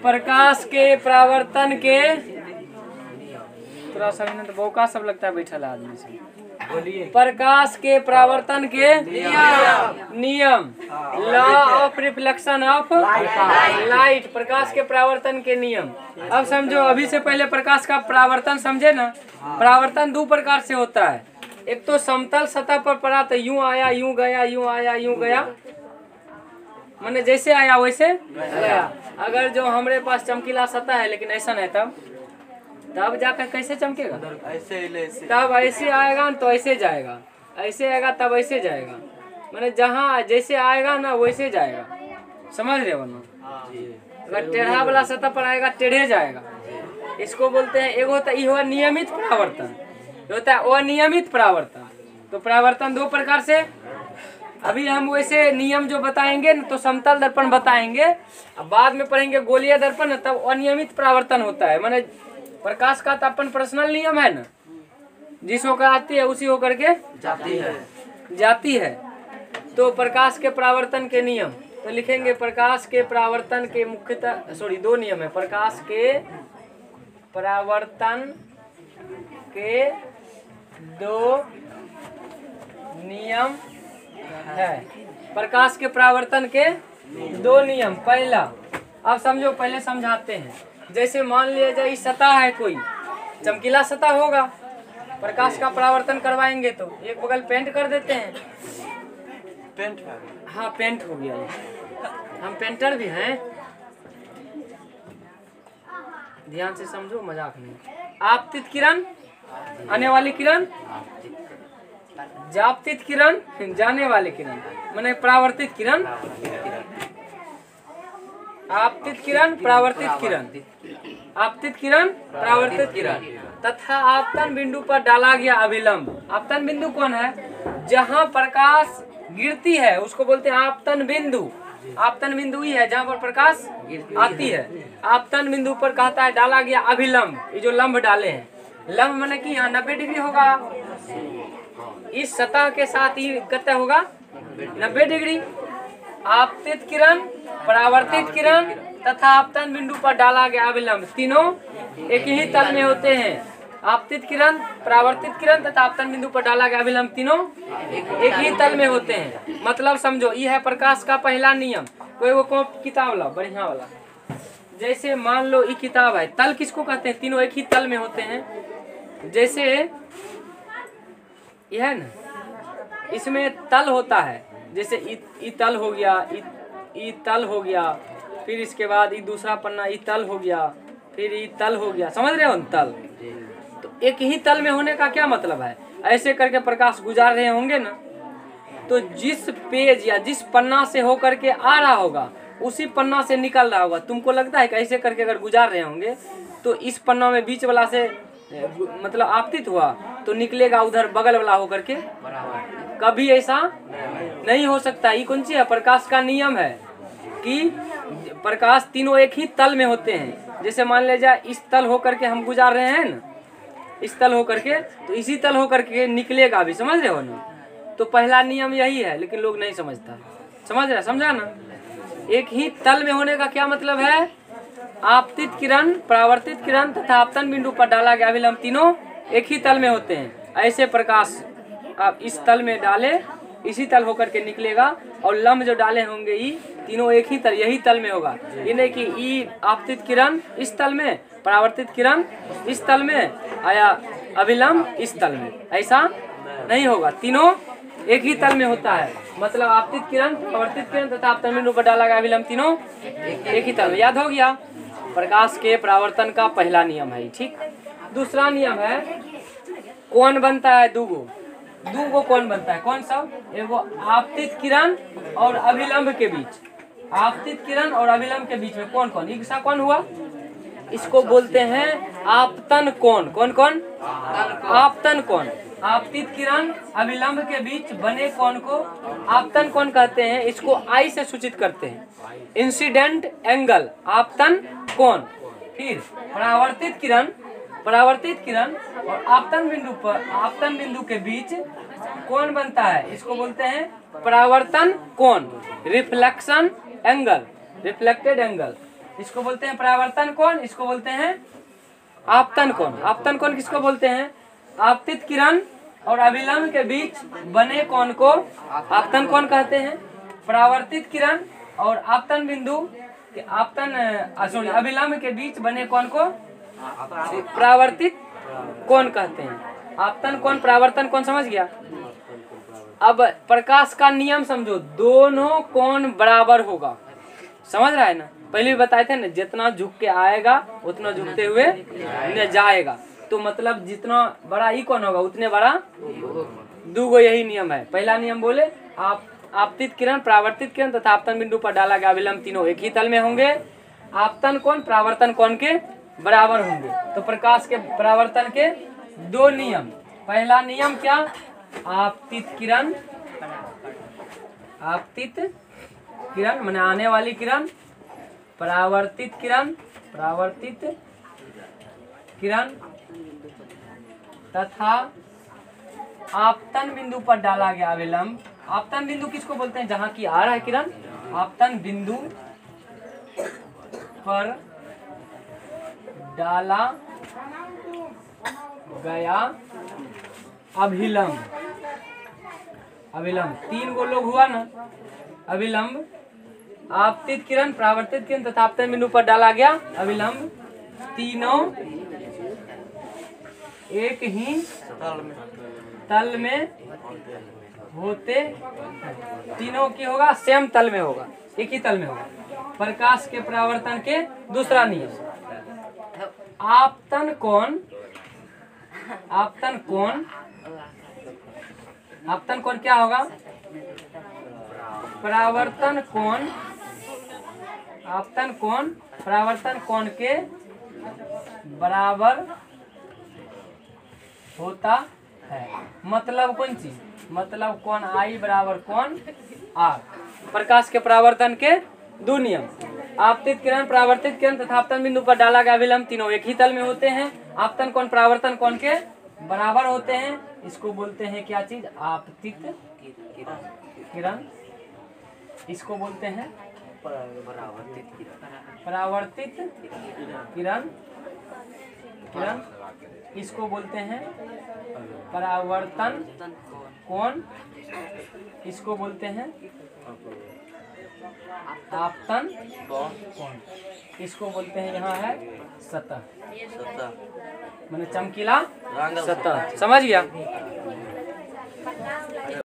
प्रकाश के परावर्तन के थोड़ा सा तो बौका सब लगता है बैठा आदमी से। बोलिए। प्रकाश के परावर्तन के नियम law of reflection of light. प्रकाश के परावर्तन के नियम। अब समझो, अभी से पहले प्रकाश का परावर्तन समझे ना। परावर्तन दो प्रकार से होता है। एक तो समतल सतह पर पड़ा तो यूं आया यूं गया, यूं आया यूं गया, माने जैसे आया वैसे गया। अगर जो हमारे पास चमकीला सतह है लेकिन ऐसा नहीं, तब जाकर कैसे चमकेगा? ऐसे। तब ऐसे आएगा तो ऐसे जाएगा, ऐसे आएगा तब ऐसे जाएगा, माने जहाँ जैसे आएगा ना वैसे जाएगा। समझ रहे हो ना? अगर टेढ़ा वाला सतह पर आएगा टेढ़े जाएगा। इसको बोलते हैं, एक होता है नियमित परावर्तन, होता है अनियमित परावर्तन। तो परावर्तन दो प्रकार से। अभी हम वैसे नियम जो बताएंगे न तो समतल दर्पण बताएंगे, अब बाद में पढ़ेंगे गोलीय दर्पण, तब अनियमित परावर्तन होता है। माने प्रकाश का तो अपन पर्सनल नियम है ना, जिस होकर आती है उसी होकर के जाती है। तो प्रकाश के परावर्तन के नियम तो लिखेंगे, प्रकाश के परावर्तन के मुख्यतः दो नियम है। प्रकाश के परावर्तन के दो नियम है। प्रकाश के परावर्तन के दो नियम। पहला, अब समझो, पहले समझाते हैं। जैसे मान लिया जाए इस सतह है, कोई चमकीला सतह होगा, प्रकाश का परावर्तन करवाएंगे तो एक बगल पेंट कर देते हैं। पेंट? हाँ, पेंट हो गया। हम पेंटर भी हैं, ध्यान से समझो, मजाक नहीं। आपतित किरण, आने वाली किरण, जापतित किरण, जाने वाले किरण, माने परावर्तित किरण। आपतित किरण, परावर्तित किरण, आपतित किरण, परावर्तित किरण तथा आपतन बिंदु पर डाला गया अभिलंब। आपतन बिंदु कौन है? जहां प्रकाश गिरती है उसको बोलते हैं आपतन बिंदु। आपतन बिंदु ही है जहां पर प्रकाश आती है। आपतन बिंदु पर कहता है डाला गया अभिलंब। ये जो लंब डाले हैं, लंब माने कि यहाँ 90 डिग्री होगा, इस सतह के साथ ही कितना होगा? 90 डिग्री। आपतित किरण, परावर्तित किरण तथा आपतन बिंदु पर डाला गया अभिलंब, तीनों एक ही तल में होते हैं। आपतित किरण, परावर्तित किरण तथा आपतन बिंदु पर डाला गया अभिलंब, तीनों एक ही तल में होते हैं। मतलब समझो, ये है प्रकाश का पहला नियम। कोई वो किताब लाओ बढ़िया वाला, जैसे मान लो ये किताब है, तल किसको कहते हैं? तीनों एक ही तल में होते हैं। जैसे यह है ना, इसमें तल होता है, जैसे ई तल हो गया, ई तल हो गया, फिर इसके बाद ये दूसरा पन्ना ई तल हो गया, फिर ई तल हो गया। समझ रहे हो न? तल तो एक ही तल में होने का क्या मतलब है? ऐसे करके प्रकाश गुजार रहे होंगे ना, तो जिस पेज या जिस पन्ना से होकर के आ रहा होगा उसी पन्ना से निकल रहा होगा। तुमको लगता है कि ऐसे करके अगर गुजार रहे होंगे तो इस पन्ना में बीच वाला से मतलब आपतित हुआ तो निकलेगा उधर बगल वाला होकर के? कभी ऐसा नहीं हो सकता। ये कौन सी है? प्रकाश का नियम है कि प्रकाश तीनों एक ही तल में होते हैं। जैसे मान ले जाए इस तल होकर के हम गुजार रहे हैं ना, इस तल होकर के, तो इसी तल होकर के निकलेगा भी। समझ रहे हो ना? तो पहला नियम यही है, लेकिन लोग नहीं समझता। समझ रहे? समझा ना? एक ही तल में होने का क्या मतलब है? आपतित किरण, परावर्तित किरण तथा आपतन बिंदु पर डाला गया अभिलंब, तीनों एक ही तल में होते हैं। ऐसे प्रकाश आप इस तल में डाले, इसी तल होकर के निकलेगा, और लंब जो डाले होंगे ये तीनों एक ही तल, यही तल में होगा। ये नहीं कि ई आपतित किरण इस तल में, परावर्तित किरण इस तल में, आया अभिलंब इस तल में, ऐसा नहीं होगा। तीनों एक ही तल में होता है। मतलब आपतित किरण, परावर्तित किरण तथा आपतन बिंदु पर डाला गया अभिलंब, तीनों एक ही तल में। याद हो गया? प्रकाश के परावर्तन का पहला नियम है। ठीक। दूसरा नियम है, कोण बनता है दूगो कोण बनता है। कौन सा? एगो आपतित किरण और अभिलंब के बीच, आपतित किरण और अभिलंब के बीच में कौन सा कौन हुआ? इसको बोलते हैं आपतन कोण। कौन? आपतन कोण। आपतित किरण अभिलंब के बीच बने कोण को आपतन कोण कहते हैं। इसको आई से सूचित करते हैं, इंसिडेंट एंगल, आपतन कोण। फिर परावर्तित किरण और आपतन बिंदु के बीच कोण बनता है, इसको बोलते हैं परावर्तन कोण, रिफ्लेक्शन एंगल, रिफ्लेक्टेड एंगल। इसको बोलते हैं परावर्तन कोण, इसको बोलते हैं आपतन कोण। आपतन कोण किसको बोलते हैं? आपतित किरण और अभिलंब के बीच बने कोण को आपतन कोण कहते हैं। परावर्तित किरण और आपतन बिंदु अभिलंब के बीच बने कोण को परावर्तित कोण कहते हैं। आपतन कोण, परावर्तन कोण, समझ गया। अब प्रकाश का नियम समझो, दोनों कोण बराबर होगा, समझ रहा है ना। पहले भी बताए थे ना, जितना झुक के आएगा उतना झुकते हुए न जाएगा। तो मतलब जितना बड़ा ई कोण होगा उतने बड़ा दूगो, यही नियम है। पहला नियम बोले, आपतित किरण, परावर्तित किरण तथा आपतन बिंदु पर डाला गया अभिलंब तीनों एक ही तल में होंगे। आपतन कोण परावर्तन कोण के बराबर होंगे। तो प्रकाश के परावर्तन के दो नियम। पहला नियम क्या? आपतित किरण, आपतित किरण माने आने वाली किरण, परावर्तित किरण, परावर्तित किरण तथा आपतन बिंदु पर डाला गया अभिलंब। आपतन बिंदु किसको बोलते हैं? जहां की आ रहा है किरण, आपतन बिंदु पर डाला गया अभिलंब। अभिलंब तीन गो लोग हुआ ना, अभिलंब, आपतित किरण, परावर्तित किरण तथा आपतन बिंदु पर डाला गया अभिलंब, तीनों एक ही तल में होते, तीनों की होगा सेम तल में होगा, एक ही तल में होगा। प्रकाश के परावर्तन के दूसरा नियम, आपतन कोण, आपतन कोण, आपतन कोण क्या होगा? परावर्तन कोण, आपतन कोण परावर्तन कोण के बराबर होता है। मतलब कौन चीज? मतलब कोण आई बराबर कोण आर। प्रकाश के परावर्तन के दो नियम, आपतित किरण, परावर्तित किरण तथा आपतन बिंदु पर डाला गया अभिलंब तीनों एक ही तल में होते हैं। आपतन कोण परावर्तन कोण के बराबर होते हैं। इसको बोलते हैं क्या चीज? आपतित किरण। इसको बोलते हैं परावर्तित किरण, किरण। इसको बोलते हैं परावर्तन कोण। इसको बोलते हैं आपतन कोण। इसको बोलते हैं, यहाँ है सतह, मैंने चमकीला सतह, समझ गया।